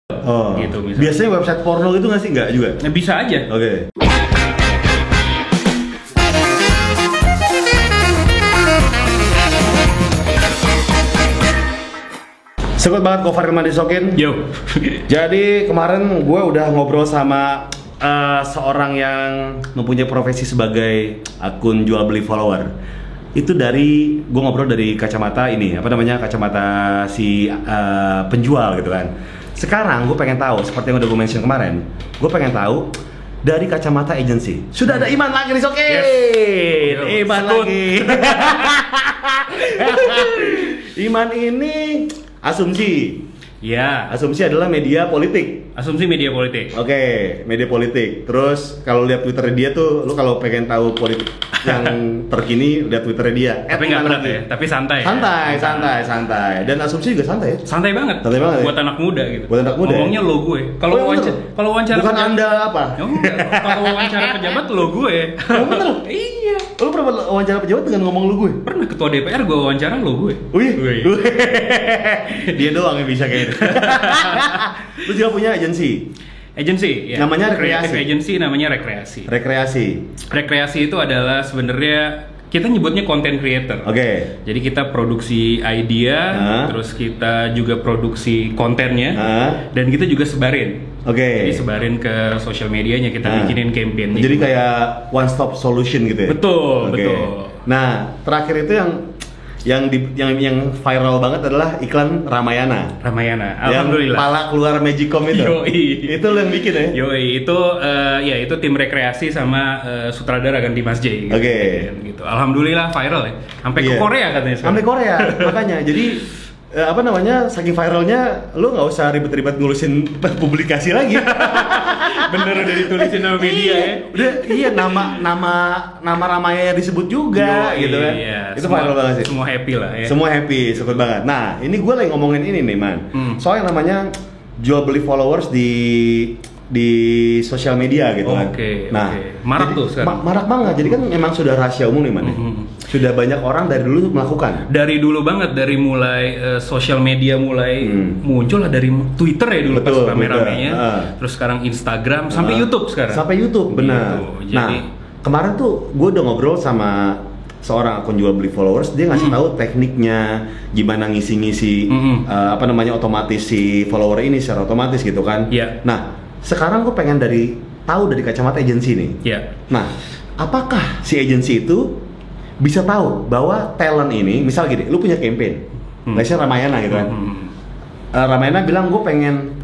Oh. Gitu misalnya. Biasanya website porno gitu nggak sih? Nggak juga? Bisa aja. Oke. Sekut banget Gofar Hilman Disokin. Yo. Jadi kemarin gue udah ngobrol sama seorang yang mempunyai profesi sebagai akun jual beli follower. Itu dari gue ngobrol dari kacamata ini, apa namanya, kacamata si penjual gitu kan. Sekarang gue pengen tahu, seperti yang udah gue mention kemarin, gue pengen tahu dari kacamata agency. Sudah ada Iman lagi Disokin. Yes. Iman lagi. Iman ini asumsi. Ya. Asumsi adalah media politik. Asumsi media politik. Oke, media politik. Terus kalau lihat Twitter dia tuh, lu kalau pengen tahu politik yang terkini lihat Twitter dia. Tapi nggak berat ya, tapi santai. Santai. Dan asumsi juga santai ya. Santai banget. Santai banget. Buat anak muda gitu. Buat anak muda. Ngomongnya lo gue. Kalau Oh, wawancara, bener. kalau wawancara Bukan pejabat- Anda apa? Oh, enggak. Kalau wawancara pejabat lo gue. Oh, bener. Iya. Lu pernah wawancara pejabat dengan ngomong lu gue? Pernah ketua DPR gue wawancara lo gue. Wih. Wih. Dia doang yang bisa kayak gitu. Lu juga punya agensi. Agency, ya. Namanya Creative rekreasi. agency namanya rekreasi. Rekreasi itu adalah sebenarnya kita nyebutnya content creator. Oke. Jadi kita produksi idea, terus kita juga produksi kontennya, dan kita juga sebarin. Oke. Jadi sebarin ke sosial medianya, kita bikinin campaign. Jadi kayak one stop solution gitu ya. Betul, Oke. betul. Nah, terakhir itu yang viral banget adalah iklan Ramayana. Ramayana, Yang alhamdulillah. pala keluar Magicom itu. Yoi. Itu lo yang bikin ya? Yoi, itu tim rekreasi sama sutradara kan Dimas J. Gitu. Oke. Gitu. Alhamdulillah viral ya. Sampai ke Iya. Korea katanya. sekarang. Sampai Korea, makanya. Jadi apa namanya, saking viralnya lu nggak usah ribet-ribet ngurusin publikasi lagi. Bener udah ditulisin sama media ya. Udah, iya, nama Ramayana disebut juga gitu kan. Iya, Itu viral banget sih. Semua happy lah ya. Semua happy, syukur banget. Nah, ini gue lagi ngomongin ini nih, Man. Soal yang namanya jual beli followers di sosial media gitu kan. Oke, Nah, oke. Marak tuh sekarang. Marak banget. Jadi kan memang sudah rahasia umum nih, Man. Sudah banyak orang dari dulu melakukan. Dari dulu banget, dari mulai sosial media mulai muncul lah, dari Twitter ya dulu. Betul, pas rame-ramenya. Twitter. Terus sekarang Instagram, sampai YouTube sekarang. Sampai YouTube, benar. Gitu. Nah, kemarin tuh gue udah ngobrol sama seorang akun jual beli followers, dia ngasih tahu tekniknya gimana ngisi-ngisi apa namanya, otomatis si follower ini secara otomatis gitu kan. Iya. Nah, sekarang gue pengen tahu dari kacamata agensi nih. Iya. Nah, apakah si agensi itu bisa tahu bahwa talent ini, misal gini, lu punya campaign, misalnya Ramayana gitu kan. Ramayana bilang gue pengen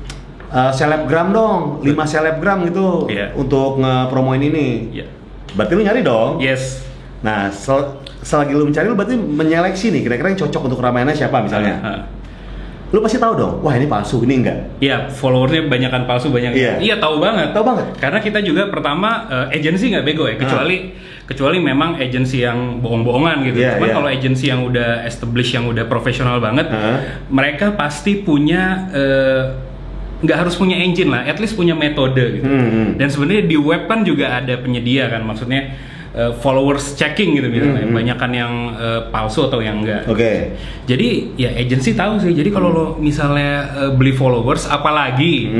selebgram dong, 5 selebgram gitu untuk ngepromoin ini. Berarti lu nyari dong. Yes. Nah, selagi lu mencari, lu berarti menyeleksi nih kira-kira yang cocok untuk Ramayana siapa misalnya. Lu pasti tahu dong, wah ini palsu, ini enggak. Iya, followernya banyakan palsu, banyak. Iya, tahu banget. Tahu banget. Karena kita juga pertama agensi nggak bego ya, kecuali memang agensi yang bohong-bohongan gitu. Cuman kalau agensi yang udah established, yang udah profesional banget, mereka pasti punya nggak harus punya engine lah, at least punya metode gitu. Dan sebenarnya di web kan juga ada penyedia kan, maksudnya followers checking gitu misalnya, banyakan yang palsu atau yang enggak. Oke. Jadi ya agensi tahu sih. Jadi kalau lo misalnya beli followers, apalagi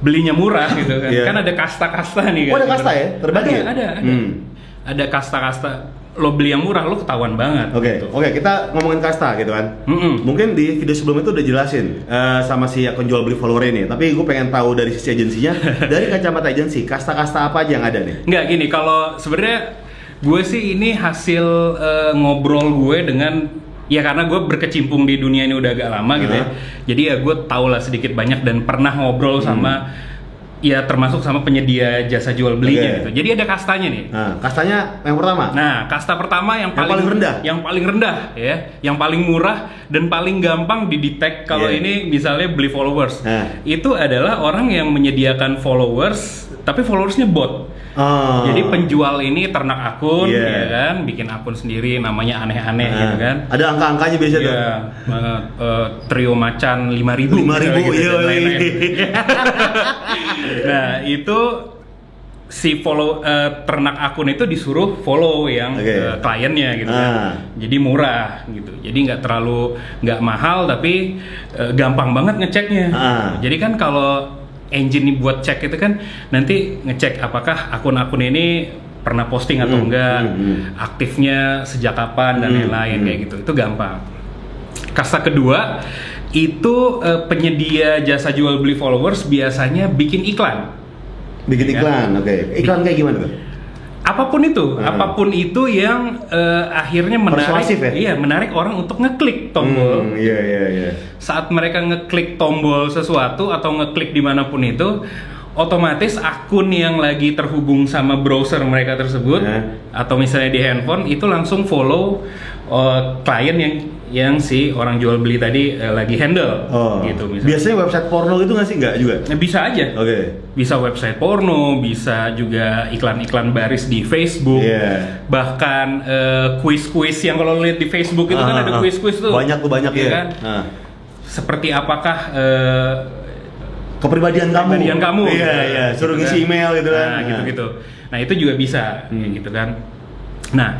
belinya murah gitu kan, kan ada kasta-kasta nih kan. Oh, ada kasta ya? Terbagi ya? Ada. Ada kasta-kasta. Lo beli yang murah, lo ketahuan banget. Oke, gitu. kita ngomongin kasta gitu kan. Mungkin di video sebelum itu udah jelasin sama si akun jual beli follower ini. Tapi gue pengen tahu dari sisi agensinya, dari kacamata agensi, kasta-kasta apa aja yang ada nih? Nggak, gini, kalau sebenarnya gue sih ini hasil ngobrol gue dengan, ya karena gue berkecimpung di dunia ini udah agak lama gitu ya. Jadi ya gue tau lah sedikit banyak dan pernah ngobrol sama, ya termasuk sama penyedia jasa jual belinya gitu. Jadi ada kastanya nih. Nah, kastanya yang pertama. Nah, kasta pertama yang paling rendah. Yang paling rendah ya, yang paling murah dan paling gampang didetek kalau ini misalnya beli followers. Itu adalah orang yang menyediakan followers tapi followersnya bot. Jadi penjual ini ternak akun, ya kan, bikin akun sendiri, namanya aneh-aneh gitu kan. Ada angka-angkanya biasa tuh. Trio macan 5.000. 5.000, gitu, iya. Nah itu si ternak akun itu disuruh follow yang kliennya gitu kan. Jadi murah gitu. Jadi nggak mahal tapi gampang banget ngeceknya. Jadi kan kalau engine ini buat cek itu kan nanti ngecek apakah akun-akun ini pernah posting atau enggak, aktifnya sejak kapan dan lain-lain kayak gitu. Itu gampang. Kasta kedua itu penyedia jasa jual beli followers biasanya bikin iklan. Bikin iklan, Iklan kayak gimana tuh? Apapun itu yang akhirnya menarik orang untuk ngeklik tombol. Saat mereka ngeklik tombol sesuatu atau ngeklik dimanapun itu, otomatis akun yang lagi terhubung sama browser mereka tersebut atau misalnya di handphone itu langsung follow klien yang si orang jual beli tadi lagi handle gitu misalnya. Biasanya website porno gitu nggak sih? Nggak juga? Bisa aja. Bisa website porno, bisa juga iklan-iklan baris di Facebook. Bahkan kuis-kuis yang kalau lihat di Facebook itu kan ada kuis-kuis tuh. Banyak ya. Kan? Seperti apakah kepribadian kamu. Iya, suruh ngisi email gitu kan. Gitu-gitu. Nah, itu juga bisa gitu kan. Nah,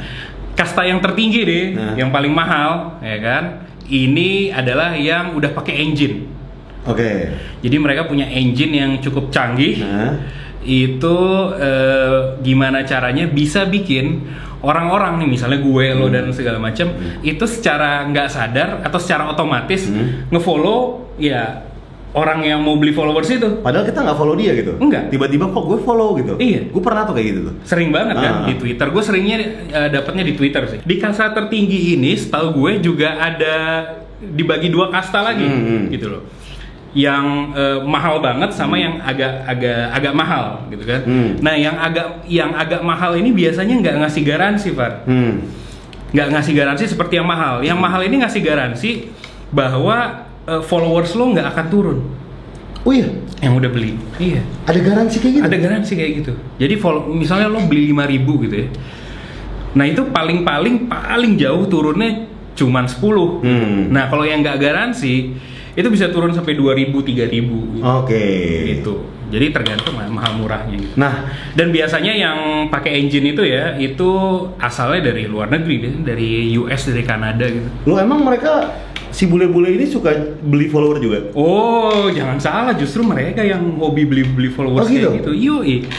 kasta yang tertinggi deh, yang paling mahal, ya kan? Ini adalah yang udah pakai engine. Jadi mereka punya engine yang cukup canggih. Itu gimana caranya bisa bikin orang-orang nih, misalnya gue, lo dan segala macam, itu secara nggak sadar atau secara otomatis ngefollow ya orang yang mau beli followers itu. Padahal kita nggak follow dia gitu. Enggak. Tiba-tiba kok gue follow gitu. Iya. Gue pernah tuh kayak gitu tuh. Sering banget kan di Twitter. Gue seringnya dapatnya di Twitter sih. Di kasta tertinggi ini, setahu gue juga ada dibagi 2 kasta lagi, gitu loh. Yang mahal banget sama yang agak mahal, gitu kan. Nah, yang agak mahal ini biasanya nggak ngasih garansi, Far. Nggak ngasih garansi seperti yang mahal. Yang mahal ini ngasih garansi bahwa followers lo nggak akan turun. Oh iya? Yang udah beli. Iya. Ada garansi kayak gitu? Ada garansi kayak gitu. Jadi misalnya lo beli 5.000 gitu ya. Nah, itu paling jauh turunnya cuman 10. Nah, kalau yang nggak garansi itu bisa turun sampai 2.000, 3.000 gitu. Gitu. Jadi tergantung mahal murahnya gitu. Nah, dan biasanya yang pakai engine itu ya, itu asalnya dari luar negeri, dari US, dari Kanada gitu. Lo emang mereka si bule-bule ini suka beli follower juga? Oh, jangan salah, justru mereka yang hobi beli followers kayak gitu. Yoi.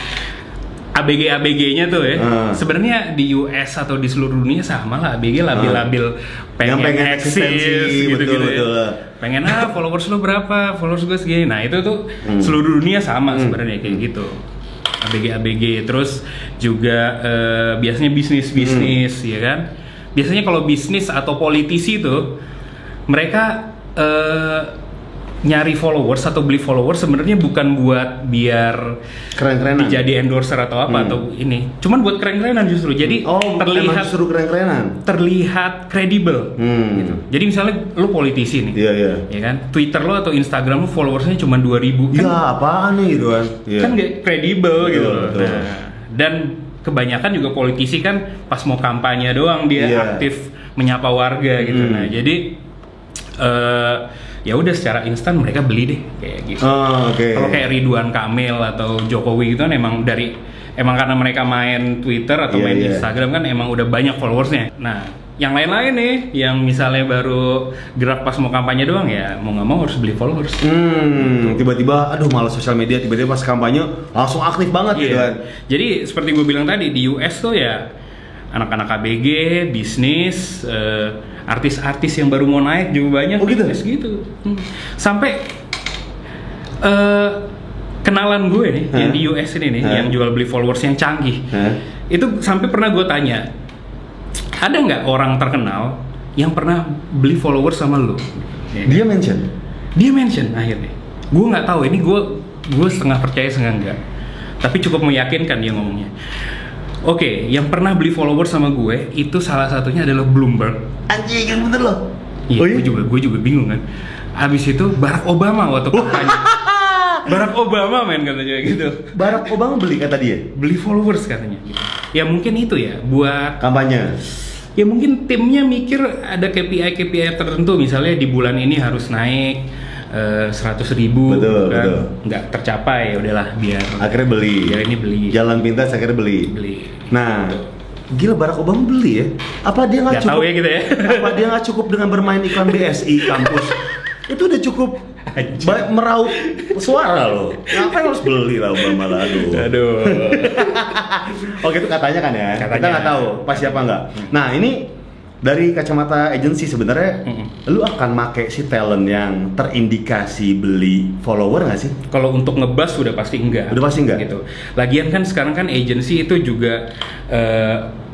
ABG-nya tuh ya. Sebenarnya di US atau di seluruh dunia sama lah, ABG labil-labil pengen eksis gitu-gitu ya. Pengen followers lo berapa? Followers gue segini. Nah, itu tuh seluruh dunia sama sebenarnya kayak gitu. ABG terus juga biasanya bisnis ya kan. Biasanya kalau bisnis atau politisi tuh mereka nyari followers atau beli followers sebenarnya bukan buat biar keren-kerenan jadi endorser atau apa atau ini, cuman buat keren-kerenan justru. Jadi terlihat justru keren-kerenan, terlihat kredibel gitu. Jadi misalnya lu politisi nih, ya kan, Twitter lo atau Instagram lo followersnya cuma 2.000 kan, apaan nih gitu kan, kan nggak kredibel gitu loh. Nah, dan kebanyakan juga politisi kan pas mau kampanye doang dia aktif menyapa warga gitu. Nah, jadi ya udah secara instan mereka beli deh kayak gitu. Kalau kayak Ridwan Kamil atau Jokowi gitu kan emang karena mereka main Twitter atau main Instagram kan emang udah banyak followersnya. Nah, yang lain-lain nih yang misalnya baru gerak pas mau kampanye doang ya mau nggak mau harus beli followers. Tiba-tiba aduh malas sosial media, tiba-tiba pas kampanye langsung aktif banget gitu kan. Jadi seperti gue bilang tadi di US tuh ya anak-anak ABG, bisnis, artis-artis yang baru mau naik juga banyak gitu. Sampai kenalan gue nih yang di US ini nih yang jual beli followers yang canggih. Itu sampai pernah gue tanya, ada nggak orang terkenal yang pernah beli followers sama lo? Dia mention akhirnya. Gue nggak tahu, ini gue setengah percaya setengah enggak. Tapi cukup meyakinkan dia ngomongnya. Oke, yang pernah beli followers sama gue itu salah satunya adalah Bloomberg. Anjing, kan bener loh. Iya, gue juga bingung kan. Abis itu Barack Obama waktu kampanye. Barack Obama main katanya gitu. Barack Obama beli kata dia. Beli followers katanya. Gitu. Ya mungkin itu ya buat kampanye. Ya mungkin timnya mikir ada KPI tertentu, misalnya di bulan ini harus naik 100.000 betul, kan betul. nggak tercapai, ya udahlah biar akhirnya biar ini beli jalan pintas akhirnya beli. Nah, gila Barack Obama beli ya? Apa dia nggak cukup? Tahu ya gitu ya. Apa dia nggak cukup dengan bermain iklan BSI kampus? Itu udah cukup meraup suara loh. Ngapain harus beli lah Obama lah? Aduh. Oke, itu katanya kan ya. Kita nggak tahu pas siapa nggak. Nah, ini dari kacamata agency sebenarnya, lu akan make si talent yang terindikasi beli follower nggak sih? Kalau untuk ngebas udah pasti enggak. Udah pasti enggak. Gitu. Lagian kan sekarang kan agency itu juga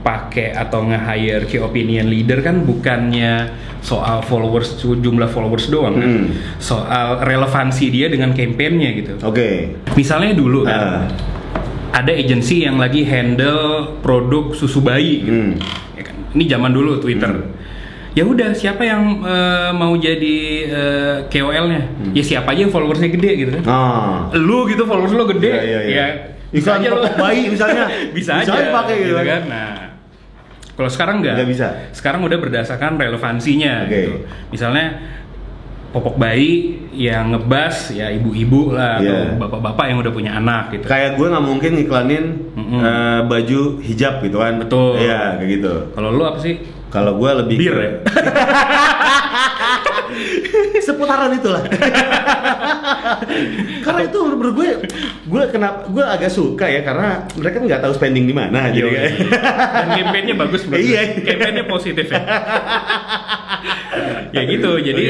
pakai atau nge-hire key opinion leader kan bukannya soal followers, jumlah followers doang kan, soal relevansi dia dengan campaign-nya gitu. Oke. Misalnya dulu kan ada agency yang lagi handle produk susu bayi gitu. Ya kan? Ini zaman dulu Twitter. Ya udah, siapa yang mau jadi KOL-nya? Ya siapa aja yang followersnya gede gitu kan. Lu gitu followers lu gede. Ya bisa aja lo bayi misalnya. bisa aja pakai gitu kan. Nah, kalau sekarang nggak bisa. Sekarang udah berdasarkan relevansinya gitu. Misalnya popok bayi yang ngebas ya ibu-ibu lah atau bapak-bapak yang udah punya anak gitu. Kayak gue nggak mungkin ngiklanin baju hijab gitu kan. Betul. Iya kayak gitu. Kalau lu apa sih? Kalau gue lebih bir ya. Seputaran itulah. Karena itu menurut gue agak suka ya, karena mereka nggak tahu spending di mana jadi kan. Dan campaign-nya bagus banget. Iya. Campaign-nya positif ya. Ya gitu. Jadi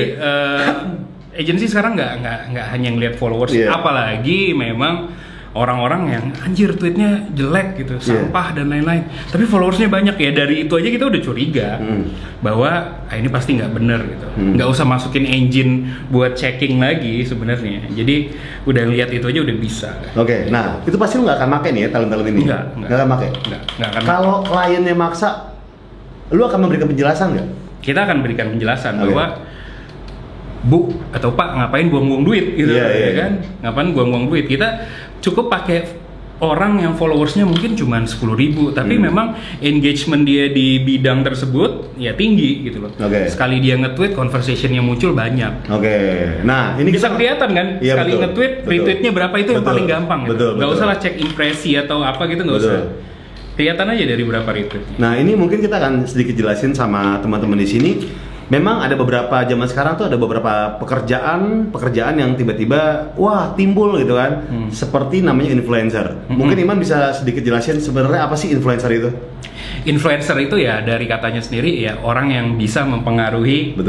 agency sekarang nggak hanya ngelihat followers, apalagi memang orang-orang yang anjir tweetnya jelek gitu, sampah dan lain-lain, tapi followersnya banyak. Ya dari itu aja kita udah curiga bahwa ini pasti nggak bener gitu. Nggak usah masukin engine buat checking lagi sebenarnya. Jadi udah lihat itu aja udah bisa. Oke, nah itu pasti lu nggak akan pakai nih ya talent-talent ini? Nggak akan pakai? Nggak akan. Kalau kliennya maksa, lu akan memberikan penjelasan nggak? Kita akan berikan penjelasan bahwa Bu atau Pak ngapain buang-buang duit gitu, ya kan? Ngapain buang-buang duit? Kita cukup pakai orang yang followersnya mungkin cuma 10.000, tapi memang engagement dia di bidang tersebut ya tinggi gitu loh. Sekali dia nge-tweet, conversationnya muncul banyak. Nah ini bisa kelihatan kan? Sekali nge-tweet, retweetnya berapa itu yang paling gampang. Nggak usah lah cek impresi atau apa gitu, nggak usah. Kelihatan aja dari berapa retweet. Nah ini mungkin kita akan sedikit jelasin sama teman-teman di sini. Memang ada beberapa zaman sekarang tuh ada beberapa pekerjaan yang tiba-tiba timbul gitu kan, seperti namanya influencer. Mungkin Iman bisa sedikit jelasin sebenarnya apa sih influencer itu? Influencer itu ya dari katanya sendiri ya orang yang bisa mempengaruhi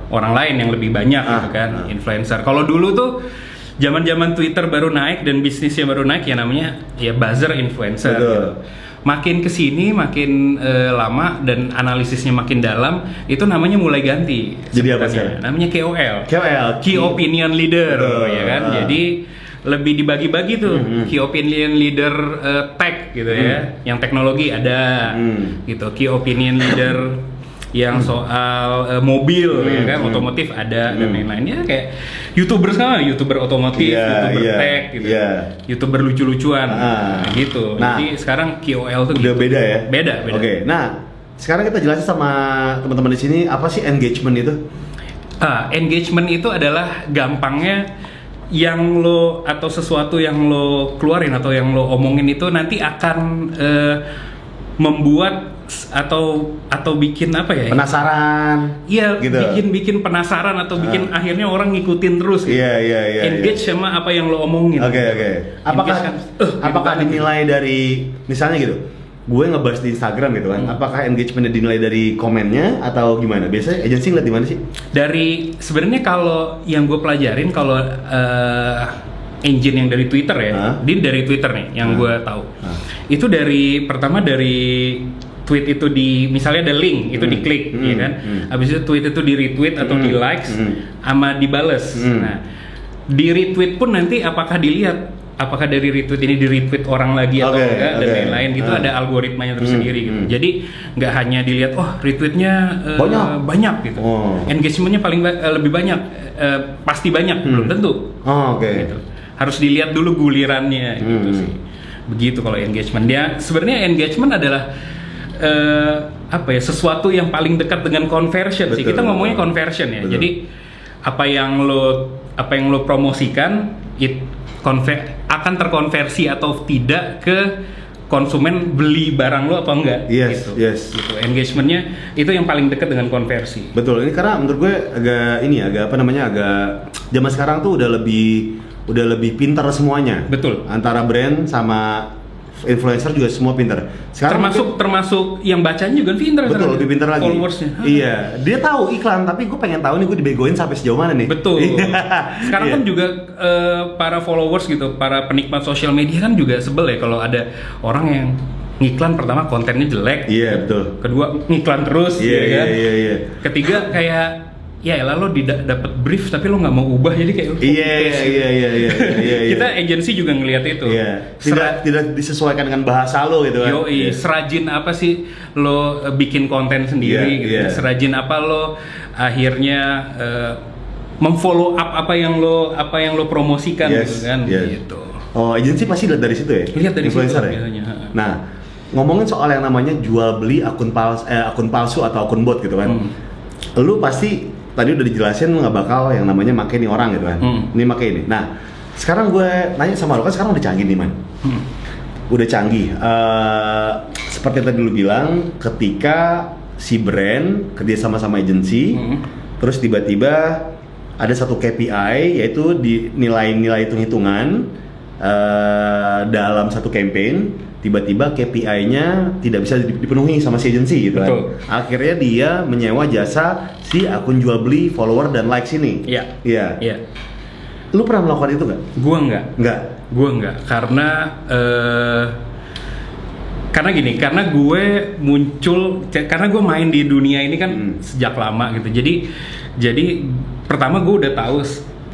orang lain yang lebih banyak gitu kan, influencer. Kalau dulu tuh zaman-zaman Twitter baru naik dan bisnisnya baru naik ya namanya ya buzzer influencer gitu. Makin kesini makin lama dan analisisnya makin dalam, itu namanya mulai ganti. Jadi apa sih? Namanya KOL. Key Opinion Leader, ya kan. Jadi lebih dibagi-bagi tuh Key Opinion Leader tech gitu ya. Yang teknologi ada, gitu. Key Opinion Leader yang soal mobil ya kan, otomotif ada dan lain-lainnya. Kayak YouTuber sekarang, YouTuber otomotif, YouTuber tech gitu, YouTuber lucu-lucuan gitu. Jadi sekarang KOL tuh udah gitu. Beda ya? Beda. Oke, nah sekarang kita jelasin sama teman-teman di sini apa sih engagement itu? Engagement itu adalah gampangnya yang lo atau sesuatu yang lo keluarin atau yang lo omongin itu nanti akan membuat atau bikin apa ya? Penasaran. Iya, gitu. bikin penasaran atau bikin akhirnya orang ngikutin terus. Gitu. Iya. Engage sama apa yang lo omongin. Oke. Apakah dinilai dari misalnya gitu? Gue ngebahas di Instagram gitu kan. Apakah engagementnya dinilai dari komennya atau gimana? Biasanya agensi ngeliat di mana sih? Dari sebenarnya kalau yang gue pelajarin kalau engine yang dari Twitter ya, dia dari Twitter nih yang gue tahu. Itu pertama dari tweet itu misalnya ada link itu diklik ya kan, habis itu tweet itu di retweet atau di likes sama dibales. Nah di retweet pun nanti apakah dilihat apakah dari retweet ini di retweet orang lagi atau enggak dan lain-lain gitu, ada algoritmanya tersendiri gitu. Jadi nggak hanya dilihat retweetnya banyak gitu, engagementnya paling lebih banyak, pasti banyak belum tentu. Gitu. Harus dilihat dulu gulirannya gitu sih. Begitu kalau engagement. Dia sebenarnya engagement adalah sesuatu yang paling dekat dengan conversion sih. Kita ngomongnya conversion ya. Jadi apa yang lo apa yang lo promosikan akan terkonversi atau tidak ke konsumen beli barang lo apa enggak. Yes. Gitu. Engagementnya itu yang paling dekat dengan konversi. Betul, ini karena menurut gue agak zaman sekarang tuh udah lebih pintar semuanya. Betul. Antara brand sama influencer juga semua pintar. Sekarang termasuk yang bacanya juga pintar. Betul, lebih pintar lagi. Followersnya. Iya, dia tahu iklan, tapi gue pengen tahu nih gue dibegoin sampai sejauh mana nih. Betul. Sekarang kan juga para followers gitu, para penikmat sosial media kan juga sebel ya kalau ada orang yang ngiklan, pertama kontennya jelek. Iya, betul. Kedua ngiklan terus, iya. Ketiga kayak ya elah lo dapat brief tapi lo nggak mau ubah, jadi kayak iya. Kita agensi juga ngelihat itu. Iya. Tidak disesuaikan dengan bahasa lo gitu kan. Serajin apa sih lo bikin konten sendiri gitu. Serajin apa lo akhirnya memfollow up apa yang lo promosikan gitu kan gitu. Oh, agensi pasti lihat dari situ ya? Lihat dari influencer situ ya? biasanya. Nah, ngomongin soal yang namanya jual beli akun palsu atau akun bot gitu kan. Lu pasti tadi udah dijelasin lu nggak bakal yang namanya make nih orang gitu kan. Ini make ini. Nah, sekarang gue nanya sama lu, kan sekarang udah canggih nih man. Udah canggih. Seperti tadi lu bilang, ketika si brand kerja sama agensi, terus tiba-tiba ada satu KPI yaitu di nilai-nilai hitung-hitungan dalam satu campaign, tiba-tiba KPI-nya tidak bisa dipenuhi sama si agensi gitu kan. Akhirnya dia menyewa jasa si akun jual beli follower dan likes ini. Iya. Lu pernah melakukan itu nggak? Gua nggak. Karena gini, karena gue main di dunia ini kan sejak lama gitu. Jadi pertama gue udah tahu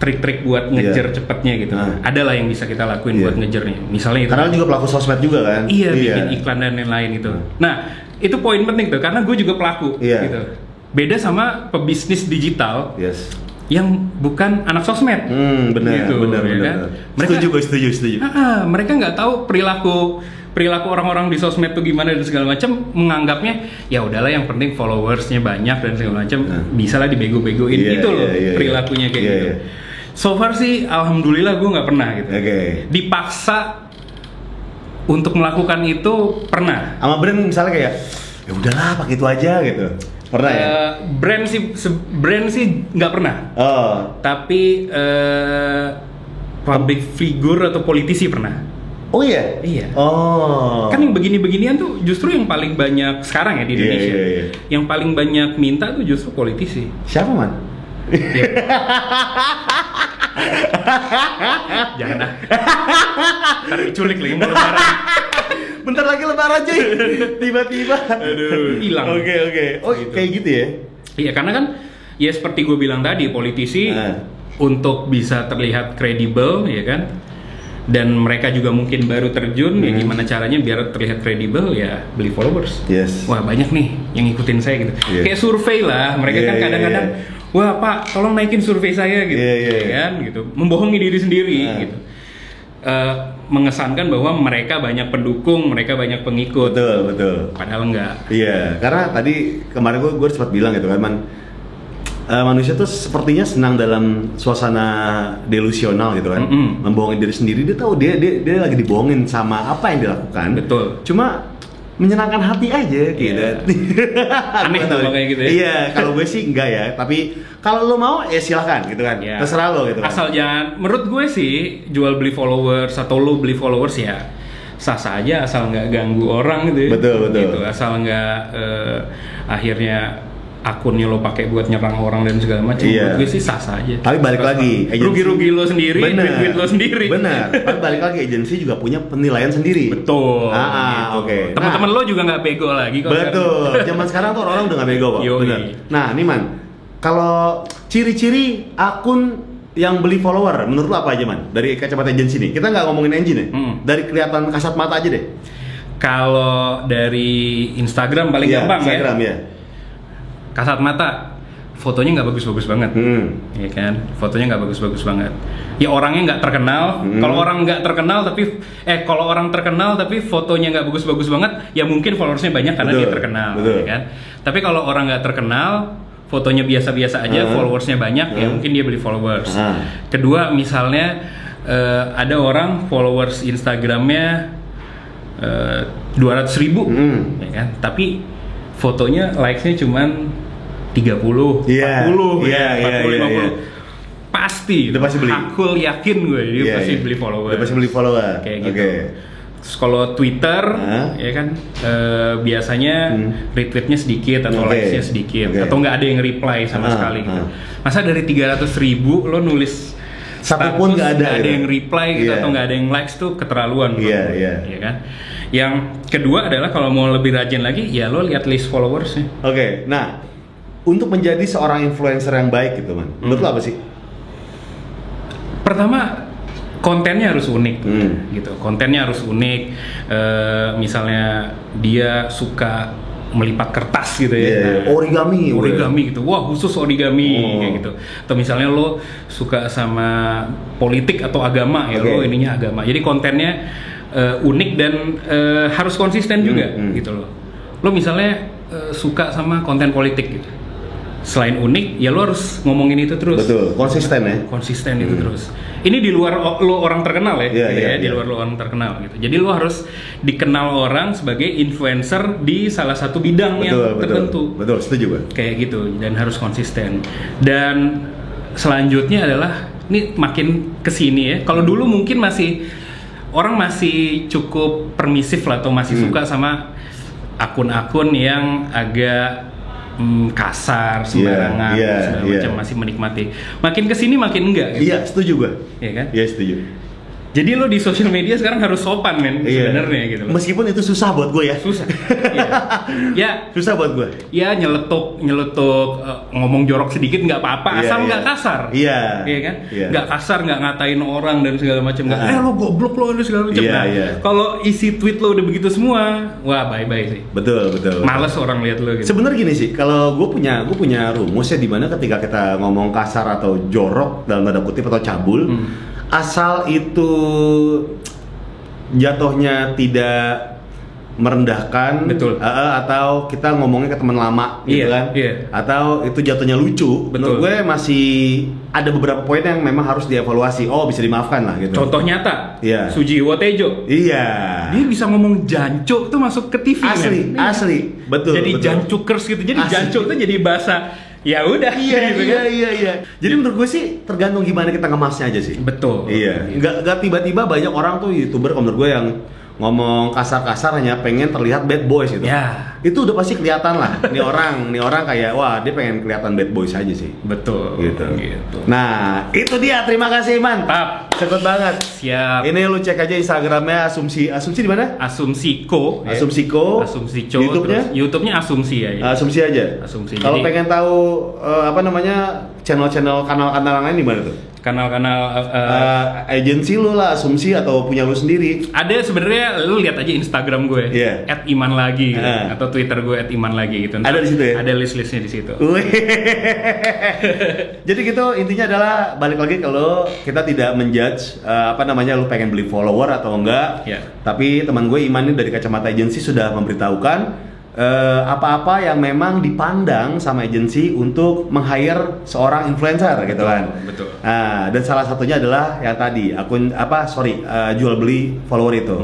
trik-trik buat ngejar cepetnya gitu. Adalah yang bisa kita lakuin buat ngejarnya. Misalnya itu. Karena juga pelaku sosmed juga kan? Iya, bikin iklan dan lain-lain gitu. Nah, itu poin penting tuh, karena gue juga pelaku gitu. Beda sama pebisnis digital yang bukan anak sosmed. Benar. Mereka setuju. Mereka nggak tahu perilaku orang-orang di sosmed tuh gimana dan segala macam, menganggapnya ya udahlah yang penting followersnya banyak dan segala macam, bisa lah dibego-begoin gitu loh perilakunya kayak gitu. So far sih alhamdulillah gue nggak pernah gitu. Dipaksa untuk melakukan itu pernah. Sama brand misalnya kayak ya udahlah pakai itu aja gitu. Pernah ya? Brand sih nggak pernah. Tapi public figure atau politisi pernah. Oh iya? Iya. Kan yang begini-beginian tuh justru yang paling banyak sekarang ya di Indonesia. Yang paling banyak minta tuh justru politisi. Siapa man? Jangan lah. Ntar diculik lagi mau lebaran. Bentar lagi lebaran cuy. Tiba-tiba. Aduh, hilang. Oke. Oh gitu. Kayak gitu ya? Iya, karena kan ya seperti gue bilang tadi, politisi untuk bisa terlihat kredibel ya kan. Dan mereka juga mungkin baru terjun, ya gimana caranya biar terlihat kredibel, ya beli followers. Wah banyak nih yang ngikutin saya gitu. Kayak survei lah, mereka kan kadang-kadang wah pak tolong naikin survei saya gitu, kan gitu, membohongi diri sendiri gitu. Mengesankan bahwa mereka banyak pendukung, mereka banyak pengikut. Betul. Padahal enggak. Iya, karena tadi kemarin gue sempat bilang gitu kan man, manusia tuh sepertinya senang dalam suasana delusional gitu kan, membohongi diri sendiri. Dia tahu dia lagi dibohongin sama apa yang dilakukan. Betul. Cuma menyenangkan hati aja gitu. Aneh kalau kayak gitu ya. Iya, kalau gue sih enggak ya. Tapi kalau lo mau ya silahkan gitu kan. Terserah lo gitu kan. Asal jangan, menurut gue sih jual beli followers atau lo beli followers ya sah-sah aja, asal nggak ganggu orang gitu. Betul. Gitu. Asal nggak akhirnya akunnya lo pakai buat nyerang orang dan segala macam. Menurut gue sih sah-sah aja. Tapi balik lagi, rugi-rugi lo sendiri, duit lo sendiri. Benar. Tapi balik lagi, agensi juga punya penilaian sendiri. Betul. Gitu. Oke. Teman-teman lo juga nggak bego lagi kok. Betul. Zaman sekarang tuh orang udah nggak bego kok. Benar. Nah, nih man, kalau ciri-ciri akun yang beli follower, menurut lo apa aja man? Dari kacamata agensi nih, kita nggak ngomongin engine ya. Dari kelihatan kasat mata aja deh. Kalau dari Instagram paling gampang Instagram, ya. Kasat mata, fotonya nggak bagus-bagus banget, ya kan? Fotonya nggak bagus-bagus banget. Ya orangnya nggak terkenal. Kalau orang nggak terkenal tapi, kalau orang terkenal tapi fotonya nggak bagus-bagus banget, ya mungkin followersnya banyak karena dia terkenal, ya kan? Tapi kalau orang nggak terkenal, fotonya biasa-biasa aja, followersnya banyak, ya mungkin dia beli followers. Kedua, misalnya ada orang followers Instagramnya 200.000, ya kan? Tapi fotonya likes-nya cuman 30, 40, 40, 50. Pasti beli. Aku yakin gue dia pasti beli follower. Dia pasti beli follower. Kayak gitu. Terus kalau Twitter ya kan biasanya retweetnya sedikit atau likes-nya sedikit atau nggak ada yang reply sama sekali gitu. Masa dari 300.000 lo nulis satu pun nggak ada yang reply gitu atau nggak ada yang likes tuh keterlaluan. Ya kan. Yang kedua adalah kalau mau lebih rajin lagi ya lo lihat list followersnya. Nah untuk menjadi seorang influencer yang baik gitu man, menurut lo apa sih? Pertama kontennya harus unik, gitu. Kontennya harus unik. Misalnya dia suka melipat kertas gitu ya. Origami gitu. Wah, khusus origami kayak gitu. Atau misalnya lo suka sama politik atau agama ya, lo ininya agama. Jadi kontennya unik dan harus konsisten juga gitu loh. Lo misalnya suka sama konten politik gitu. Selain unik, ya lo harus ngomongin itu terus. Betul, konsisten ya. Konsisten itu terus. Ini di luar lo orang terkenal ya, di luar lo orang terkenal gitu. Jadi lo harus dikenal orang sebagai influencer di salah satu bidang yang tertentu. Betul, setuju gue. Kayak gitu, dan harus konsisten. Dan selanjutnya adalah, ini makin kesini ya. Kalau dulu mungkin orang masih cukup permisif lah, atau masih suka sama akun-akun yang agak kasar, sembarangan, segala macam, masih menikmati. Makin kesini makin enggak gitu. Iya, setuju gue. Iya kan? Iya, setuju. Jadi lo di sosial media sekarang harus sopan men, sebenarnya gitu loh. Meskipun itu susah buat gue ya. Susah. Ya. Susah buat gue. Ya nyeletuk ngomong jorok sedikit nggak apa-apa, asal nggak kasar. Iya kan? Nggak kasar, nggak ngatain orang dan segala macam. Nggak, lo goblok lo dan segala macam. Kalau isi tweet lo udah begitu semua, wah bye-bye sih. Betul. Males orang lihat lo gitu. Sebenarnya gini sih, kalau gue punya rumus ya, dimana ketika kita ngomong kasar atau jorok dalam tanda kutip atau cabul, asal itu jatuhnya tidak merendahkan, atau kita ngomongnya ke teman lama gitu kan, atau itu jatuhnya lucu, menurut gue masih ada beberapa poin yang memang harus dievaluasi. Oh, bisa dimaafkan lah gitu. Contoh nyata, Sujiwo Tejo. Dia bisa ngomong jancuk tuh masuk ke TV. Asli, betul. Jadi jancukers gitu. Jadi jancuk tuh jadi bahasa. Ya udah. Iya. Jadi menurut gue sih tergantung gimana kita ngemasnya aja sih. Betul. Iya. Nggak tiba-tiba banyak orang tuh YouTuber menurut gue yang ngomong kasar-kasar hanya pengen terlihat bad boys gitu. Ya. Itu udah pasti kelihatan lah. Nih orang kayak wah dia pengen kelihatan bad boys aja sih. Betul. Gitu. Nah, itu dia. Terima kasih mantap. Cepet banget. Siap. Ini lu cek aja Instagramnya Asumsi di mana? Asumsiko. YouTube-nya Asumsi ya. Asumsi aja. Kalau pengen tahu channel-channel kanal-kanal lain di mana tuh? Kanal-kanal agensi lu lah, Asumsi, atau punya lu sendiri? Ada sebenarnya, lu lihat aja Instagram gue, @imanlagi gitu. Atau Twitter gue @imanlagi gitu. Ada di situ ya? Ada list-listnya di situ. Jadi gitu, intinya adalah balik lagi kalau kita tidak menjudge lu pengen beli follower atau enggak. Tapi teman gue Iman ini dari Kacamata Agency sudah memberitahukan apa-apa yang memang dipandang sama agensi untuk meng-hire seorang influencer gitu kan. Betul. Nah, dan salah satunya adalah yang tadi jual beli follower itu.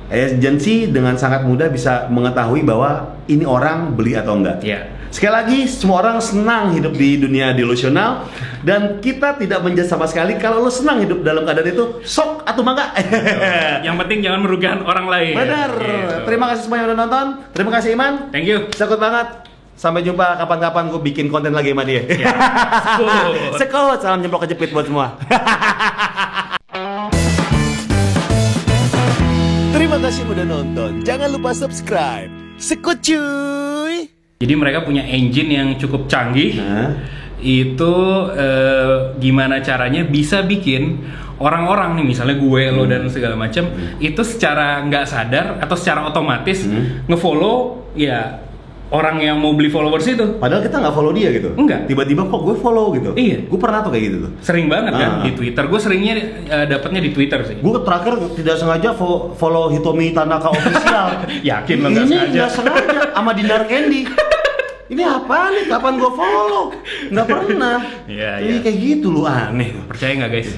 Agensi dengan sangat mudah bisa mengetahui bahwa ini orang beli atau enggak. Sekali lagi, semua orang senang hidup di dunia delusional, dan kita tidak menjudge sama sekali. Kalau lo senang hidup dalam keadaan itu, sok atau mangga. Yang penting jangan merugikan orang lain. Benar. Terima kasih semua yang udah nonton. Terima kasih Iman. Thank you. Sekut banget. Sampai jumpa kapan-kapan gue bikin konten lagi sama dia. Sekut. Salam jempol kejepit buat semua. Terima kasih udah nonton. Jangan lupa subscribe. Sekut cuy. Jadi mereka punya engine yang cukup canggih. Itu gimana caranya bisa bikin orang-orang nih, misalnya gue, lo dan segala macam, itu secara nggak sadar atau secara otomatis ngefollow ya orang yang mau beli followers itu. Padahal kita nggak follow dia gitu. Enggak. Tiba-tiba kok gue follow gitu. Iya. Gue pernah tuh kayak gitu tuh. Sering banget kan di Twitter. Gue seringnya dapatnya di Twitter sih. Gue terakhir tidak sengaja follow Hitomi Tanaka official. Yakin lo nggak sengaja? Nggak sengaja sama Dinar Candy. ini apa nih? Kapan gue follow? Nggak pernah. Iya. Kayak gitu lu aneh. Percaya nggak guys?